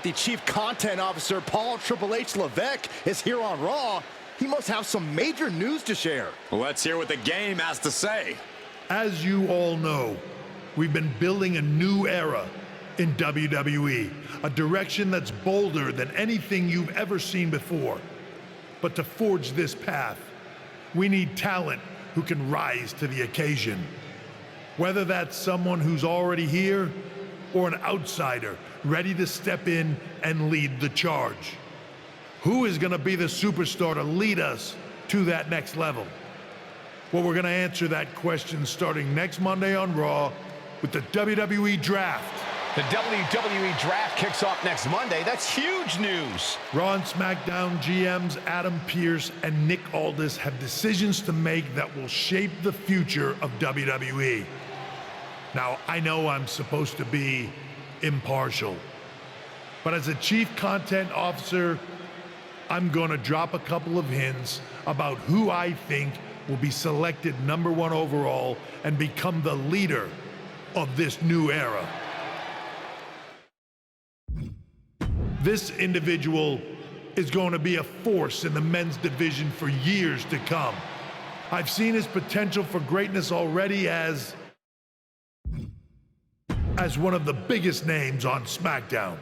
The Chief Content Officer, Paul Triple H Levesque, is here on Raw. He must have some major news to share. Let's hear what the game has to say. As you all know, we've been building a new era in WWE, a direction that's bolder than anything you've ever seen before. But to forge this path, we need talent who can rise to the occasion. Whether that's someone who's already here or an outsider ready to step in and lead the charge. Who is going to be the superstar to lead us to that next level? Well, we're going to answer that question starting next Monday on Raw with the WWE Draft. The WWE Draft kicks off next Monday. That's huge news. Raw and SmackDown GMs Adam Pearce and Nick Aldis have decisions to make that will shape the future of WWE. Now, I know I'm supposed to be impartial, but as a Chief Content Officer, I'm going to drop a couple of hints about who I think will be selected #1 overall and become the leader of this new era. This individual is going to be a force in the men's division for years to come. I've seen his potential for greatness already as one of the biggest names on SmackDown.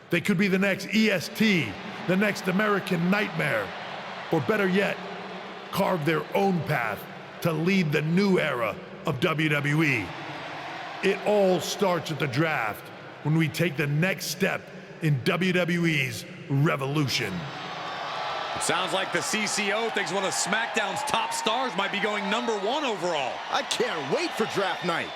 They could be the next EST, the next American Nightmare, or better yet, carve their own path to lead the new era of WWE. It all starts at the draft when we take the next step in WWE's revolution. It sounds like the CCO thinks one of SmackDown's top stars might be going #1 overall. I can't wait for draft night.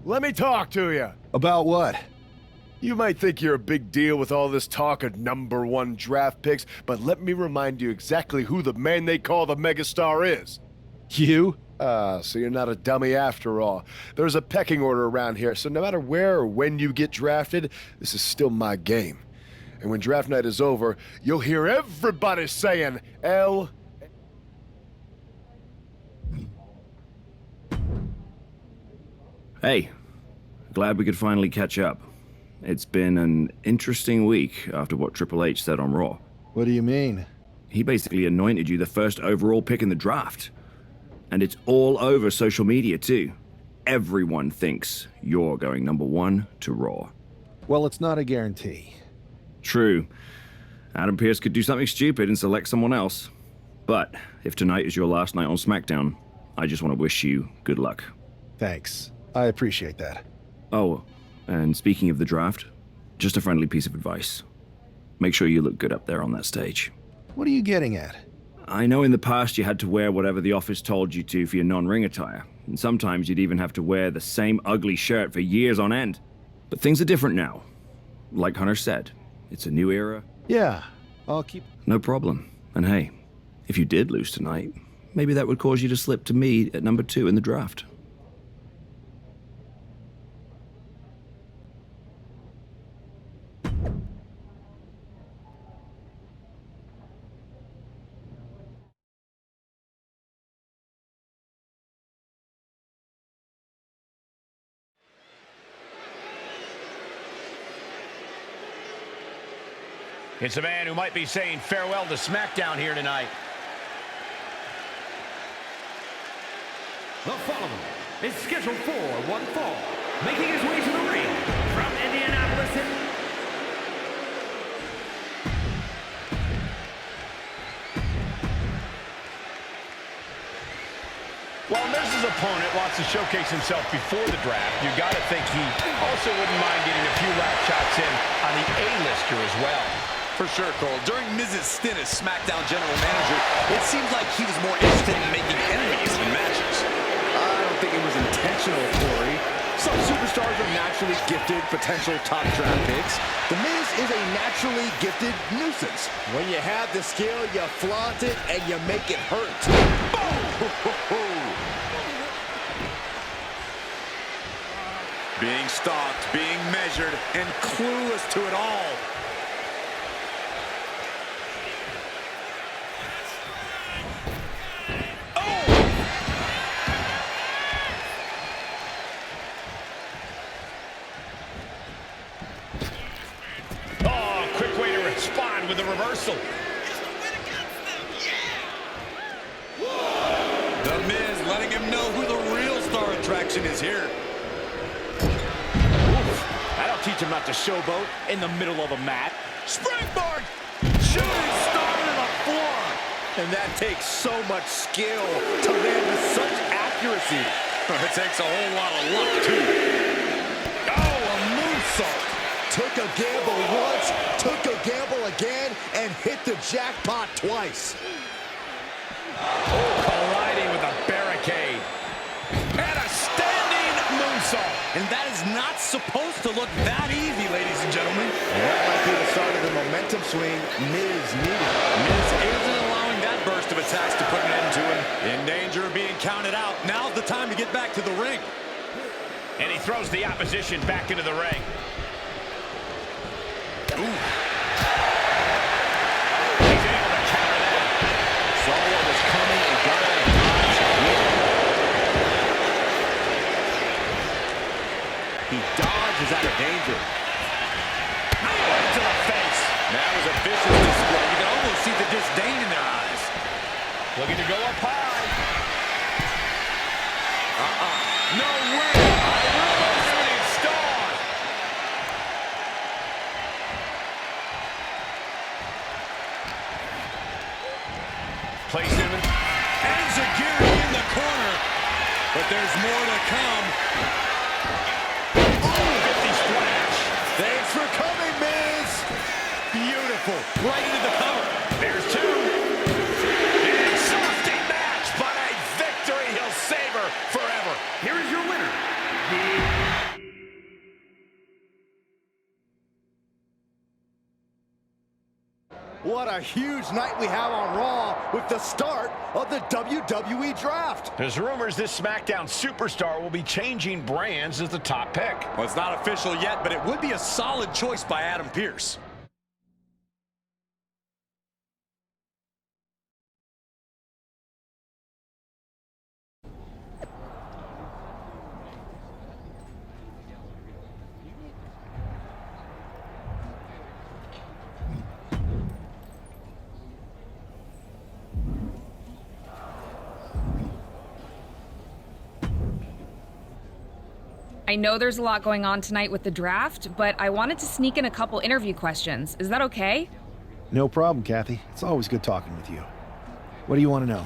Let me talk to you. About what? You might think you're a big deal with all this talk of #1 draft picks, but let me remind you exactly who the man they call the megastar is. You? So you're not a dummy after all. There's a pecking order around here, so no matter where or when you get drafted, this is still my game. And when draft night is over, you'll hear everybody saying, L. Hey, glad we could finally catch up. It's been an interesting week after what Triple H said on Raw. What do you mean? He basically anointed you the first overall pick in the draft. And it's all over social media too. Everyone thinks you're going #1 to Raw. Well, it's not a guarantee. True. Adam Pearce could do something stupid and select someone else. But if tonight is your last night on SmackDown, I just want to wish you good luck. Thanks. I appreciate that. Oh, and speaking of the draft, just a friendly piece of advice. Make sure you look good up there on that stage. What are you getting at? I know in the past you had to wear whatever the office told you to for your non-ring attire, and sometimes you'd even have to wear the same ugly shirt for years on end. But things are different now. Like Hunter said, it's a new era. Yeah, I'll keep... No problem. And hey, if you did lose tonight, maybe that would cause you to slip to me at #2 in the draft. It's a man who might be saying farewell to SmackDown here tonight. The following is scheduled for one fall, making his way to the ring from Indianapolis. While Miz's opponent wants to showcase himself before the draft, you got to think he also wouldn't mind getting a few last shots in on the A-lister as well. For sure, Cole. During Miz's stint as SmackDown General Manager, it seemed like he was more interested in making enemies than matches. I don't think it was intentional, Corey. Some superstars are naturally gifted potential top draft picks. The Miz is a naturally gifted nuisance. When you have the skill, you flaunt it and you make it hurt. Being stalked, being measured, and clueless to it all. With a reversal. The Miz letting him know who the real star attraction is here. Oof. That'll teach him not to showboat in the middle of a mat. Springboard! Shooting star to the floor! And that takes so much skill to land with such accuracy. It takes a whole lot of luck, too. Oh, a moonsault! Took a gamble once, took a gamble again, and hit the jackpot twice. Oh, colliding with a barricade. And a standing moonsault. And that is not supposed to look that easy, ladies and gentlemen. And that might be the start of the momentum swing Miz needed. Miz isn't allowing that burst of attacks to put an end to him. In danger of being counted out. Now's the time to get back to the ring. And he throws the opposition back into the ring. Ooh. He's able to counter that. Saw what was coming and got out of dodge. He dodges out of danger. Right to the face. That was a vicious display. You can almost see the disdain in their eyes. Looking to go up high. No way. Shooting star. Place him in. Enziguri in the corner. But there's more to come. Oh, 50 splash. Thanks for coming, Miz. Beautiful. Right into the cover. There's two. Exhausting match, but a victory he'll savor forever. Here is your winner, What a huge night we have on Raw with the start of the WWE Draft. There's rumors this SmackDown superstar will be changing brands as the top pick. Well, it's not official yet, but it would be a solid choice by Adam Pearce. I know there's a lot going on tonight with the draft, but I wanted to sneak in a couple interview questions. Is that okay? No problem, Kathy. It's always good talking with you. What do you want to know?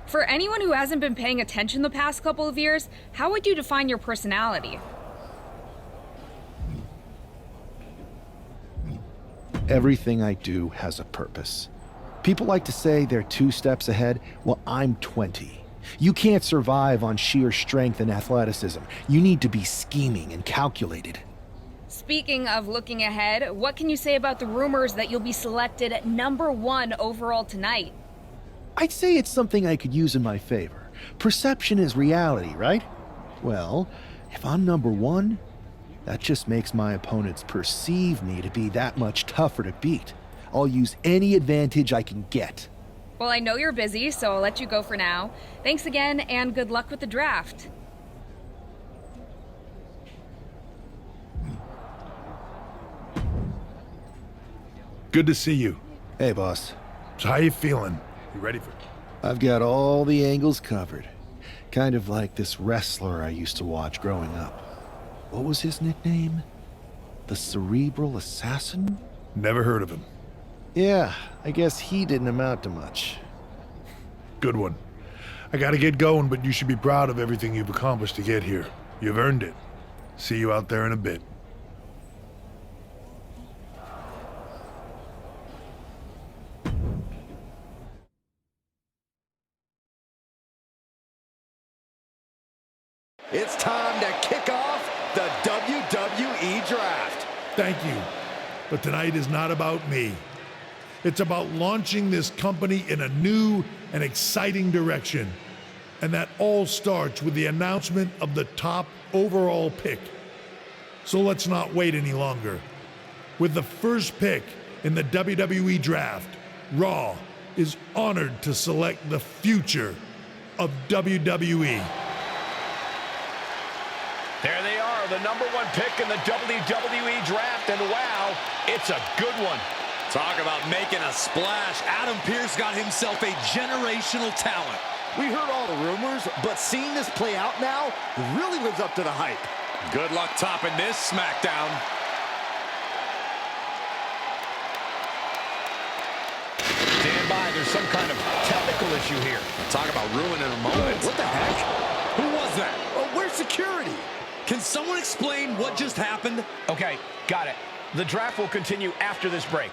For anyone who hasn't been paying attention the past couple of years, how would you define your personality? Everything I do has a purpose. People like to say they're 2 steps ahead. Well, I'm 20. You can't survive on sheer strength and athleticism. You need to be scheming and calculated. Speaking of looking ahead, what can you say about the rumors that you'll be selected at #1 overall tonight? I'd say it's something I could use in my favor. Perception is reality, right? Well, if I'm #1, That just makes my opponents perceive me to be that much tougher to beat. I'll use any advantage I can get. Well, I know you're busy, so I'll let you go for now. Thanks again, and good luck with the draft. Good to see you. Hey, boss. So how you feeling? You ready for... I've got all the angles covered. Kind of like this wrestler I used to watch growing up. What was his nickname? The Cerebral Assassin? Never heard of him. Yeah, I guess he didn't amount to much. Good one. I gotta get going, but you should be proud of everything you've accomplished to get here. You've earned it. See you out there in a bit. It's time to kick off the WWE Draft. Thank you. But tonight is not about me. It's about launching this company in a new and exciting direction. And that all starts with the announcement of the top overall pick. So let's not wait any longer. With the first pick in the WWE Draft, Raw is honored to select the future of WWE. There they are, the #1 pick in the WWE Draft, and wow, it's a good one. Talk about making a splash. Adam Pearce got himself a generational talent. We heard all the rumors, but seeing this play out now really lives up to the hype. Good luck topping this SmackDown. Stand by, there's some kind of technical issue here. Talk about ruining a moment. What the heck? Who was that? Oh, where's security? Can someone explain what just happened? Okay, got it. The draft will continue after this break.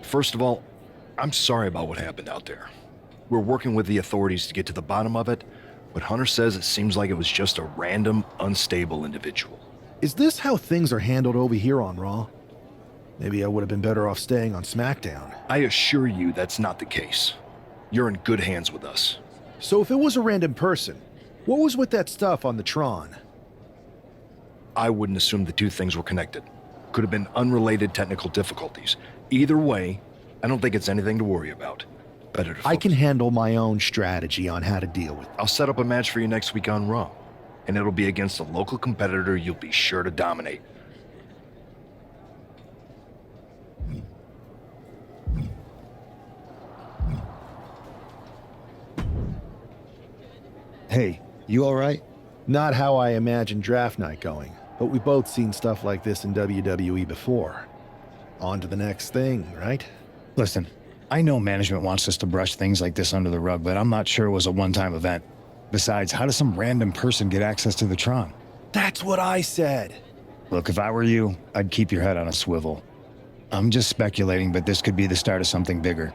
First of all, I'm sorry about what happened out there. We're working with the authorities to get to the bottom of it, but Hunter says it seems like it was just a random, unstable individual. Is this how things are handled over here on Raw? Maybe I would have been better off staying on SmackDown. I assure you that's not the case. You're in good hands with us. So if it was a random person, what was with that stuff on the Tron? I wouldn't assume the two things were connected. Could have been unrelated technical difficulties. Either way, I don't think it's anything to worry about. Better to focus. I can handle my own strategy on how to deal with it. I'll set up a match for you next week on Raw, and it'll be against a local competitor you'll be sure to dominate. Hey, you all right? Not how I imagined draft night going, but we've both seen stuff like this in WWE before. On to the next thing, right? Listen, I know management wants us to brush things like this under the rug, but I'm not sure it was a one-time event. Besides, how does some random person get access to the Tron? That's what I said. Look, if I were you, I'd keep your head on a swivel. I'm just speculating, but this could be the start of something bigger.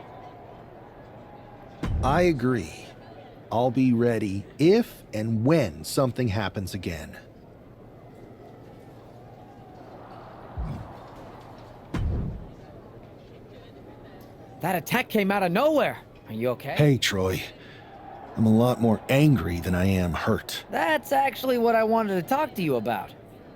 I agree. I'll be ready if and when something happens again. That attack came out of nowhere. Are you okay? Hey, Troy. I'm a lot more angry than I am hurt. That's actually what I wanted to talk to you about.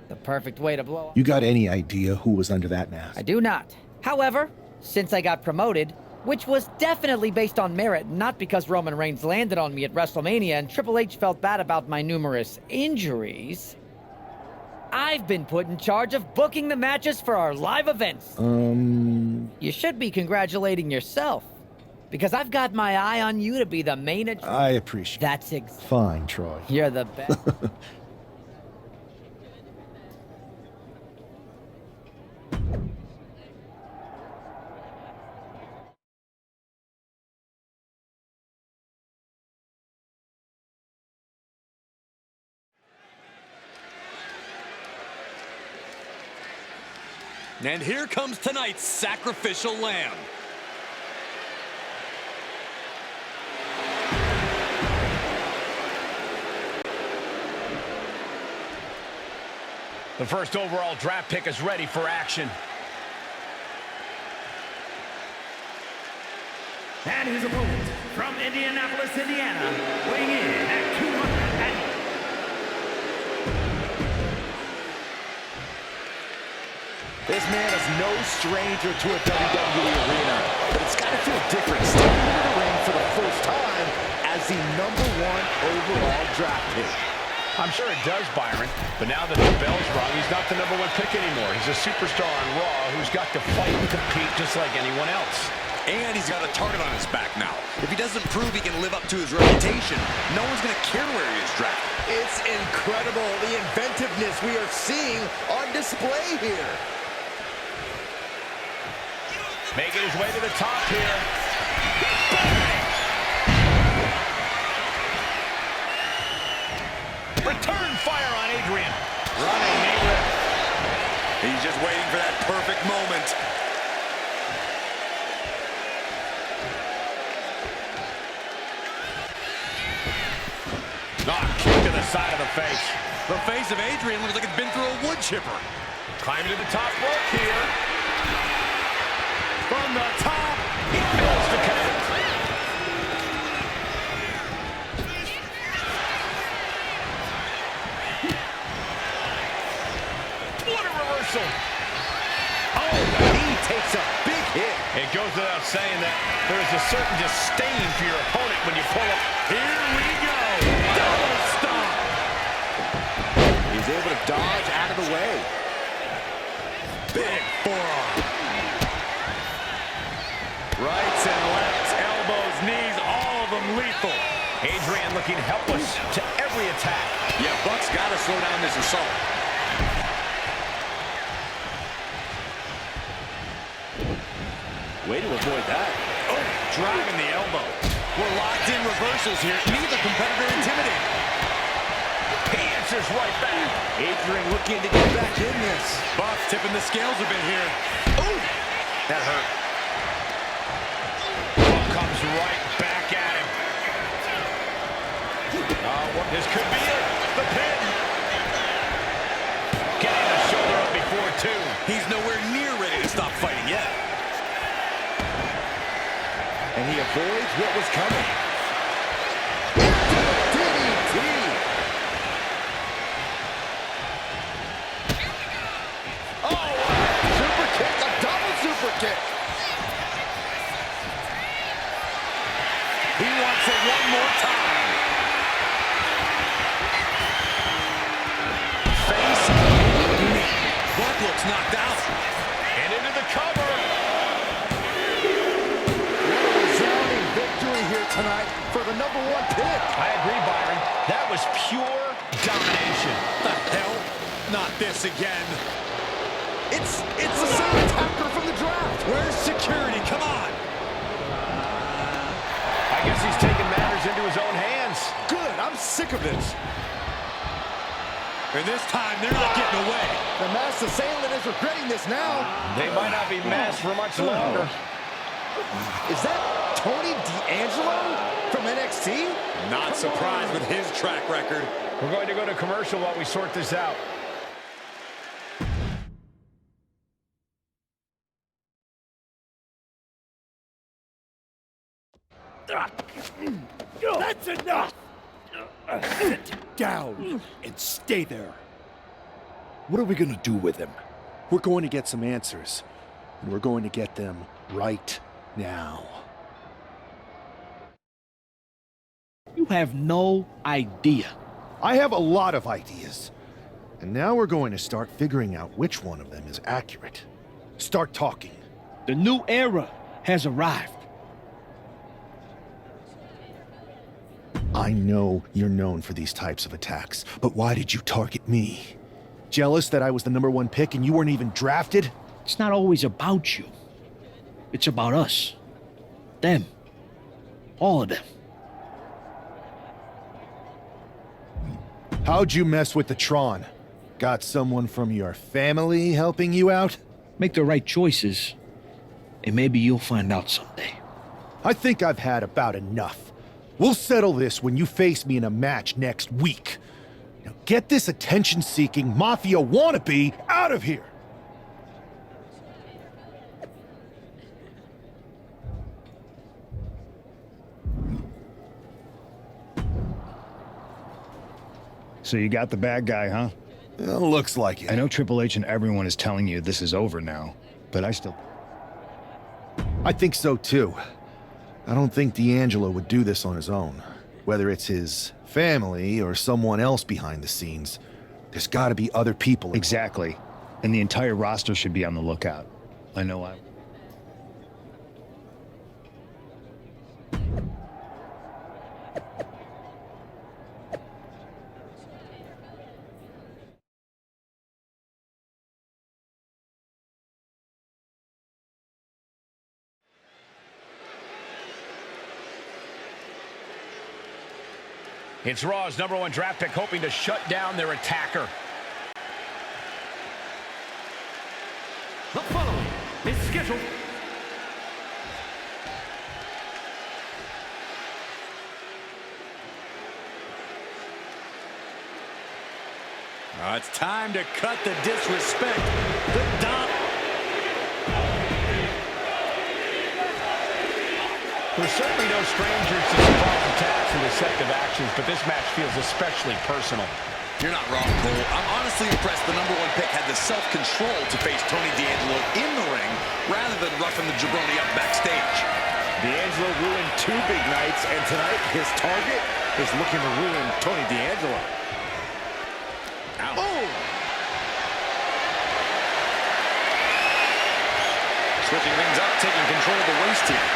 The perfect way to blow up. You got any idea who was under that mask? I do not. However, since I got promoted, which was definitely based on merit, not because Roman Reigns landed on me at WrestleMania and Triple H felt bad about my numerous injuries, I've been put in charge of booking the matches for our live events. You should be congratulating yourself, because I've got my eye on you to be the main... I appreciate it. That's Fine, Troy. You're the best. And here comes tonight's sacrificial lamb. The first overall draft pick is ready for action. And his opponent from Indianapolis, Indiana, weighing in at 200. This man is no stranger to a WWE arena, but it's got to feel different stepping into the ring for the first time as the #1 overall draft pick. I'm sure it does, Byron, but now that the bell's rung, he's not the #1 pick anymore. He's a superstar on Raw who's got to fight and compete just like anyone else. And he's got a target on his back now. If he doesn't prove he can live up to his reputation, no one's going to care where he is drafted. It's incredible, the inventiveness we are seeing on display here. Making his way to the top here. Return fire on Adrian. Running Adrian. He's just waiting for that perfect moment. Kick to the side of the face. The face of Adrian looks like it's been through a wood chipper. Climbing to the top rope here. From the top, he fails to connect. What a reversal. Oh, he takes a big hit. It goes without saying that there is a certain disdain for your opponent when you pull up. Here we go. Double stomp. He's able to dodge out of the way. Big forearm. Rights and lefts, elbows, knees, all of them lethal. Adrian looking helpless to every attack. Yeah, Buck's got to slow down this assault. Way to avoid that. Oh, driving the elbow. We're locked in reversals here. Neither competitor intimidated. He answers right back. Adrian looking to get back in this. Buck tipping the scales a bit here. Oh, that hurt. Buck comes right back at him. This could be it. The pin. Getting the shoulder up before two. He's nowhere near ready to stop fighting yet. And he avoids what was coming. DDT. Oh, super kick, a double super kick. He wants it one more time. Face. Buck looks knocked out. And into the cover. Tonight for the #1 pick. I agree, Byron. That was pure domination. The hell? Not this again. It's the same attacker from the draft. Where's security? Come on. I guess he's taking matters into his own hands. Good. I'm sick of this. And this time, they're not getting away. The masked assailant is regretting this now. They might not be masked for much longer. Is that Tony D'Angelo from NXT? Not surprised with his track record. We're going to go to commercial while we sort this out. That's enough! Sit down and stay there. What are we gonna do with him? We're going to get some answers, and we're going to get them right now. You have no idea. I have a lot of ideas. And now we're going to start figuring out which one of them is accurate. Start talking. The new era has arrived. I know you're known for these types of attacks, but why did you target me? Jealous that I was the #1 pick and you weren't even drafted? It's not always about you. It's about us. Them. All of them. How'd you mess with the Tron? Got someone from your family helping you out? Make the right choices, and maybe you'll find out someday. I think I've had about enough. We'll settle this when you face me in a match next week. Now get this attention-seeking mafia wannabe out of here! So you got the bad guy, huh? Well, looks like it. I know Triple H and everyone is telling you this is over now, but I think so too. I don't think D'Angelo would do this on his own. Whether it's his family or someone else behind the scenes, there's gotta be other people. Exactly. And the entire roster should be on the lookout. I know It's Raw's #1 draft pick hoping to shut down their attacker. The following is scheduled. It's time to cut the disrespect. The We're certainly no strangers to surprise attacks and deceptive actions, but this match feels especially personal. You're not wrong, Cole. I'm honestly impressed the #1 pick had the self-control to face Tony D'Angelo in the ring rather than roughing the jabroni up backstage. D'Angelo ruined 2 big nights, and tonight his target is looking to ruin Tony D'Angelo. Oh! Switching things up, taking control of the waist here.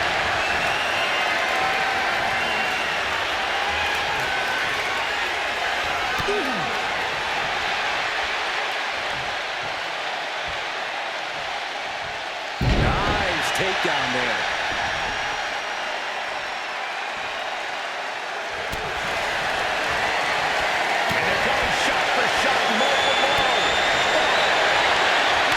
Nice takedown there. And they're going shot for shot, multiple.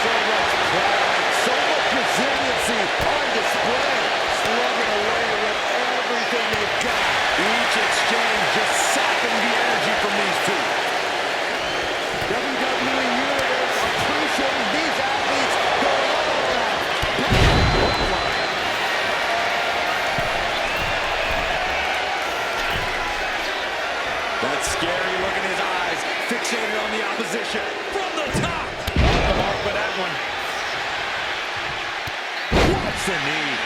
So much pride, so much resiliency on display. Slugging away with everything they've got. Each exchange just sapping the energy from these two. WWE Universe appreciating these athletes going all out. That scary look in his eyes, fixated on the opposition from the top. Off the mark with that one. What's the need?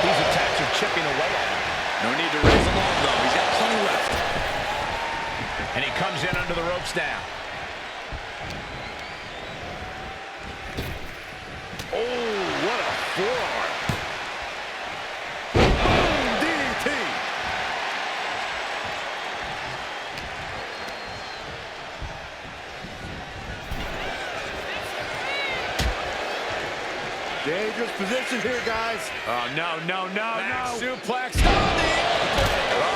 These attacks are chipping away at him. No need to raise him off, though. He's got plenty left. And he comes in under the ropes now. Oh, what a forearm. Boom, DDT. Dangerous position here, guys. Oh, no. Back suplex. The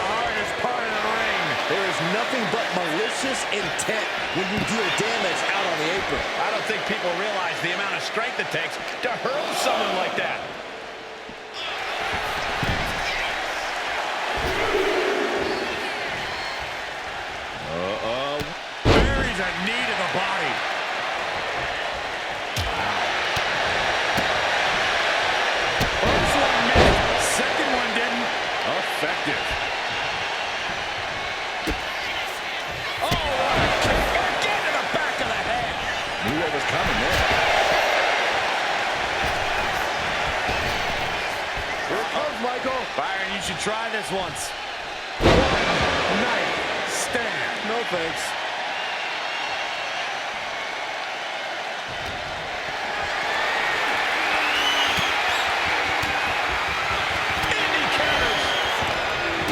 hardest part of the ring. There is nothing but malicious intent when you deal damage out on the apron. I don't think people realize the amount of strength it takes to hurl someone like that. Buries a knee to the body. First one missed. Second one didn't. Effective. Oh, what a kick. Again to the back of the head. Knew what was coming there. Here it comes, Michael. Byron, you should try this once. Night stand. No thanks.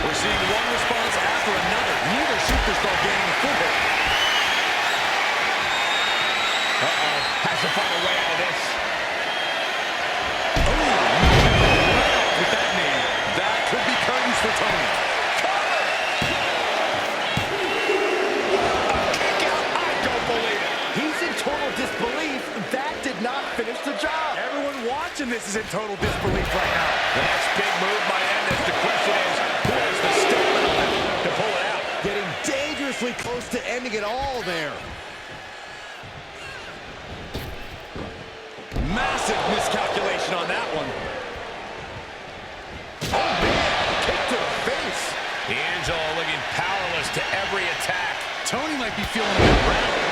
We're seeing one response after another. Neither superstar gaining a foothold. Has to find a way out of this. With that knee, that could be curtains for Tony. Kick out. I don't believe it. He's in total disbelief. That did not finish the job. Everyone watching this is in total disbelief right now. The next big move might end this. The question is, who has the stamina awfully close to ending it all there. Massive miscalculation on that one. Oh, man, kick to the face. D'Angelo looking powerless to every attack. Tony might be feeling a bit rattled.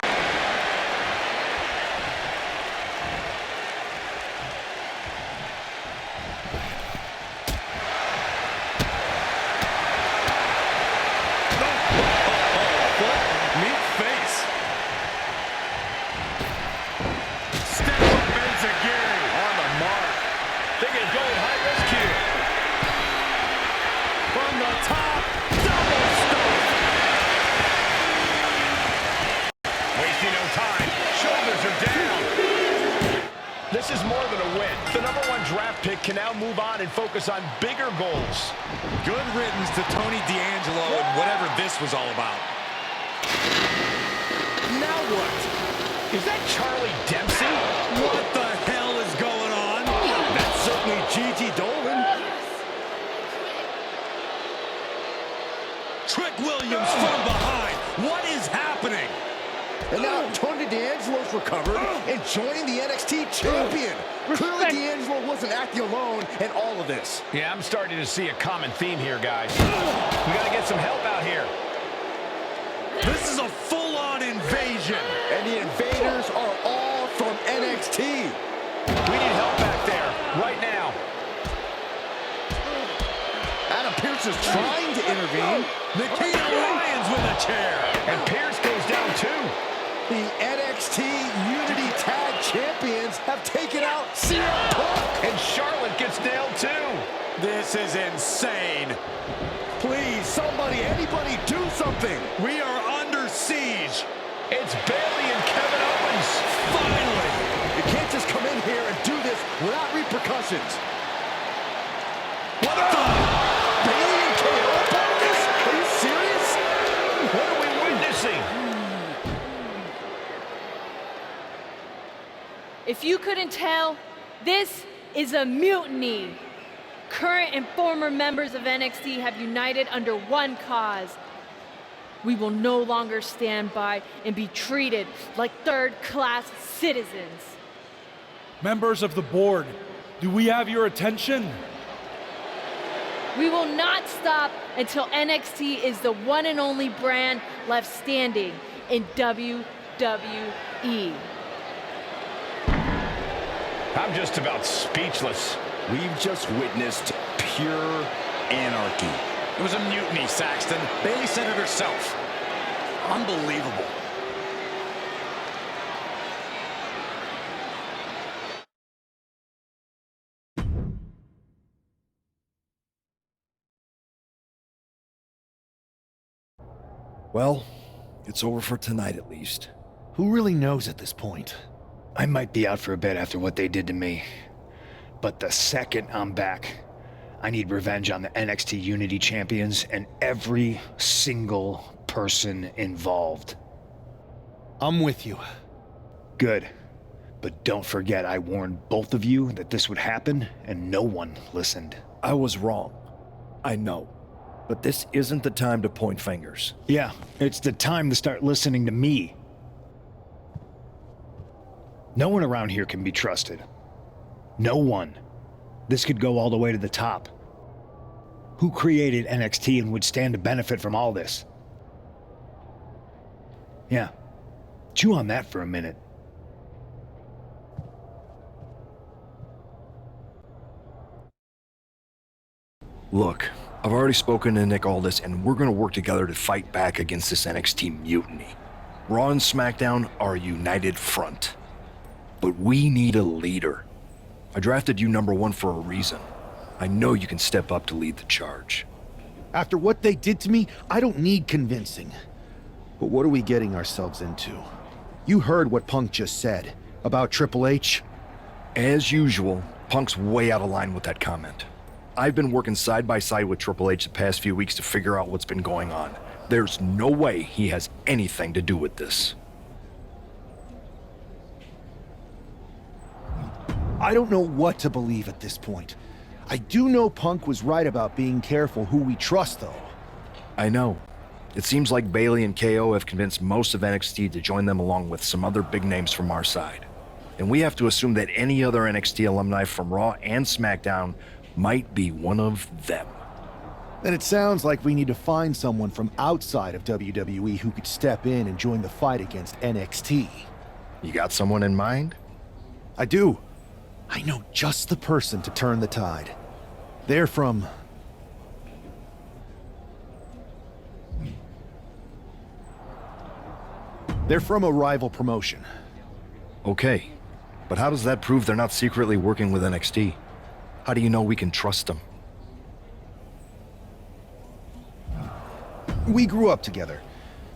This is more than a win. The #1 draft pick can now move on and focus on bigger goals. Good riddance to Tony D'Angelo and whatever this was all about. Now what? Is that Charlie Dempsey? What the hell is going on? That's certainly Gigi Dolan. Trick Williams from behind. What is happening? And now Tony D'Angelo's recovered and joining the NXT champion. Clearly D'Angelo wasn't acting alone in all of this. Yeah, I'm starting to see a common theme here, guys. We got to get some help out here. This is a full-on invasion. And the invaders are all from NXT. We need help back there, right now. Adam Pearce is trying to intervene. Nikita Lyons with a chair. And Pearce goes down too. The NXT Unity Tag Champions have taken out CM Punk. And Charlotte gets nailed too. This is insane. Please, somebody, anybody do something. We are under siege. It's Bayley and Kevin Owens. Finally. You can't just come in here and do this without repercussions. What the? Bayley and KO about this? Are you serious? What are we witnessing? If you couldn't tell, this is a mutiny. Current and former members of NXT have united under one cause. We will no longer stand by and be treated like third-class citizens. Members of the board, do we have your attention? We will not stop until NXT is the one and only brand left standing in WWE. I'm just about speechless. We've just witnessed pure anarchy. It was a mutiny, Saxton. Bayley said it herself. Unbelievable. Well, it's over for tonight at least. Who really knows at this point? I might be out for a bit after what they did to me. But the second I'm back, I need revenge on the NXT Unity Champions and every single person involved. I'm with you. Good. But don't forget I warned both of you that this would happen, and no one listened. I was wrong. I know. But this isn't the time to point fingers. Yeah, it's the time to start listening to me. No one around here can be trusted. No one. This could go all the way to the top. Who created NXT and would stand to benefit from all this? Yeah. Chew on that for a minute. Look, I've already spoken to Nick Aldis, and we're gonna work together to fight back against this NXT mutiny. Raw and SmackDown are a united front. But we need a leader. I drafted you #1 for a reason. I know you can step up to lead the charge. After what they did to me, I don't need convincing. But what are we getting ourselves into? You heard what Punk just said about Triple H. As usual, Punk's way out of line with that comment. I've been working side by side with Triple H the past few weeks to figure out what's been going on. There's no way he has anything to do with this. I don't know what to believe at this point. I do know Punk was right about being careful who we trust, though. I know. It seems like Bailey and KO have convinced most of NXT to join them along with some other big names from our side. And we have to assume that any other NXT alumni from Raw and SmackDown might be one of them. Then it sounds like we need to find someone from outside of WWE who could step in and join the fight against NXT. You got someone in mind? I do. I know just the person to turn the tide. They're from... They're from a rival promotion. Okay, but how does that prove they're not secretly working with NXT? How do you know we can trust them? We grew up together.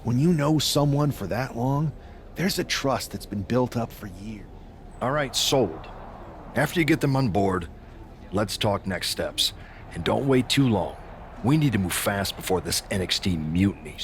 When you know someone for that long, there's a trust that's been built up for years. All right, sold. After you get them on board, let's talk next steps. And don't wait too long. We need to move fast before this NXT mutiny.